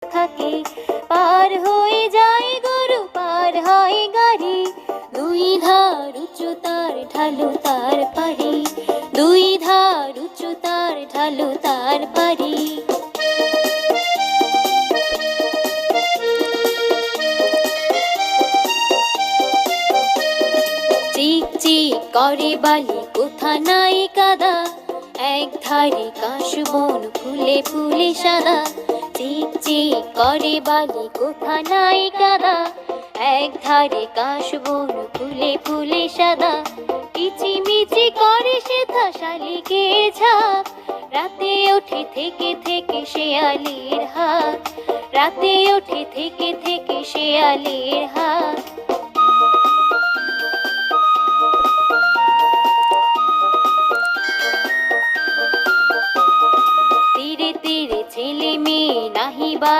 থাকে, পার হয়ে যায় গরু, পার হয় গাড়ি, দুই ধার উঁচু তার ঢালু তার পারি, দুই ধার উঁচু তার ঢালু তার পারি। চিক চিক করে বালি, কোথা নাই কাদা, এক ধারে কাশবন ফুলে ফুলে সাদা। চিক চিক করে বালি, কোথা নাই কাদা, এক ধারে কাশবন ফুলে ফুলে সাদা। কিচিমিচি করে সেথা শালিকের ঝাঁক, রাতে ওঠে থেকে থেকে শেয়ালের হাত, রাতে ওঠে থেকে থেকে শেয়ালের হাত। তীরে তীরে ছেলে মেয়ে নাহি বা